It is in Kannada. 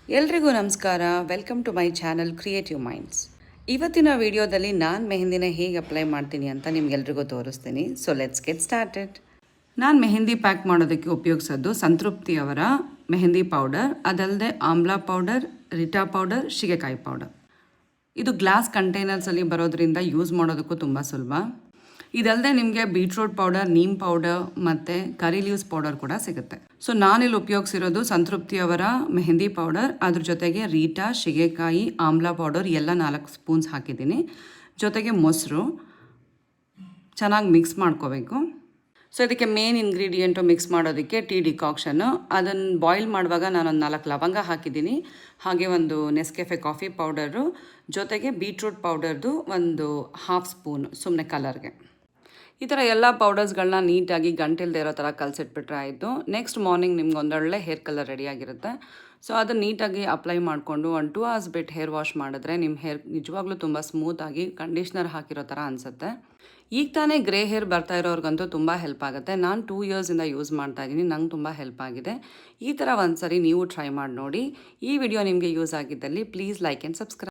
ಎಲ್ರಿಗೂ ನಮಸ್ಕಾರ. Welcome to my channel creative minds. ಇವತ್ತಿನ ವಿಡಿಯೋದಲ್ಲಿ ನಾನು ಮೆಹಂದಿನ ಹೇಗೆ ಅಪ್ಲೈ ಮಾಡ್ತೀನಿ ಅಂತ ನಿಮ್ಗೆಲ್ರಿಗೂ ತೋರಿಸ್ತೀನಿ. So let's get started. ನಾನು ಮೆಹಂದಿ ಪ್ಯಾಕ್ ಮಾಡೋದಕ್ಕೆ ಉಪಯೋಗಿಸೋದು ಸಂತೃಪ್ತಿ ಅವರ ಮೆಹಂದಿ ಪೌಡರ್, ಅದಲ್ಲದೆ amla powder, reetha powder, shikakai powder. ಇದು ಗ್ಲಾಸ್ ಕಂಟೈನರ್ಸಲ್ಲಿ ಬರೋದ್ರಿಂದ ಯೂಸ್ ಮಾಡೋದಕ್ಕೂ ತುಂಬ ಸುಲಭ. ಇದಲ್ಲದೆ ನಿಮಗೆ ಬೀಟ್ರೂಟ್ ಪೌಡರ್, ನೀಮ್ ಪೌಡರ್ ಮತ್ತು ಕರಿ ಲೀವ್ಸ್ ಪೌಡರ್ ಕೂಡ ಸಿಗುತ್ತೆ. ಸೊ ನಾನಿಲ್ಲಿ ಉಪಯೋಗಿಸಿರೋದು ಸಂತೃಪ್ತಿಯವರ ಮೆಹಂದಿ ಪೌಡರ್, ಅದ್ರ ಜೊತೆಗೆ ರೀಟಾ, ಶಿಗೆಕಾಯಿ, ಆಮ್ಲಾ ಪೌಡರ್ ಎಲ್ಲ 4 ಸ್ಪೂನ್ಸ್ ಹಾಕಿದ್ದೀನಿ. ಜೊತೆಗೆ ಮೊಸರು ಚೆನ್ನಾಗಿ ಮಿಕ್ಸ್ ಮಾಡ್ಕೋಬೇಕು. ಸೊ ಇದಕ್ಕೆ ಮೇನ್ ಇಂಗ್ರೀಡಿಯೆಂಟು ಮಿಕ್ಸ್ ಮಾಡೋದಕ್ಕೆ ಟೀ ಡಿಕಾಕ್ಷನ್ನು. ಅದನ್ನು ಬಾಯ್ಲ್ ಮಾಡುವಾಗ ನಾನೊಂದು 4 ಲವಂಗ ಹಾಕಿದ್ದೀನಿ. ಹಾಗೆ ಒಂದು ನೆಸ್ಕೆಫೆ ಕಾಫಿ ಪೌಡರು, ಜೊತೆಗೆ ಬೀಟ್ರೂಟ್ ಪೌಡರ್ದು ಒಂದು 1/2 ಸ್ಪೂನ್ ಸುಮ್ಮನೆ ಕಲರ್ಗೆ. ಈ ಥರ ಎಲ್ಲ ಪೌಡರ್ಸ್ಗಳನ್ನ ನೀಟಾಗಿ ಗಂಟಿಲ್ದೇ ಇರೋ ಥರ ಕಲಸಿಟ್ಬಿಟ್ರೆ ಆಯಿತು. ನೆಕ್ಸ್ಟ್ ಮಾರ್ನಿಂಗ್ ನಿಮ್ಗೆ ಒಂದೊಳ್ಳೆ ಹೇರ್ ಕಲರ್ ರೆಡಿಯಾಗಿರುತ್ತೆ. ಸೊ ಅದನ್ನು ನೀಟಾಗಿ ಅಪ್ಲೈ ಮಾಡಿಕೊಂಡು 1-2 hours ಬಿಟ್ಟು ಹೇರ್ ವಾಶ್ ಮಾಡಿದ್ರೆ ನಿಮ್ಮ ಹೇರ್ ನಿಜವಾಗ್ಲೂ ತುಂಬ ಸ್ಮೂತಾಗಿ ಕಂಡೀಷ್ನರ್ ಹಾಕಿರೋ ಥರ ಅನಿಸುತ್ತೆ. ಈಗ ತಾನೇ ಗ್ರೇ ಹೇರ್ ಬರ್ತಾ ಇರೋರ್ಗಂತೂ ತುಂಬ ಹೆಲ್ಪ್ ಆಗುತ್ತೆ. ನಾನು 2 yearsಯಿಂದ ಯೂಸ್ ಮಾಡ್ತಾ ಇದ್ದೀನಿ, ನಂಗೆ ತುಂಬ ಹೆಲ್ಪ್ ಆಗಿದೆ. ಈ ಥರ ಒಂದು ಸರಿ ನೀವು ಟ್ರೈ ಮಾಡಿ ನೋಡಿ. ಈ ವಿಡಿಯೋ ನಿಮಗೆ ಯೂಸ್ ಆಗಿದ್ದಲ್ಲಿ ಪ್ಲೀಸ್ ಲೈಕ್ ಆ್ಯಂಡ್ ಸಬ್ಸ್ಕ್ರೈಬ್.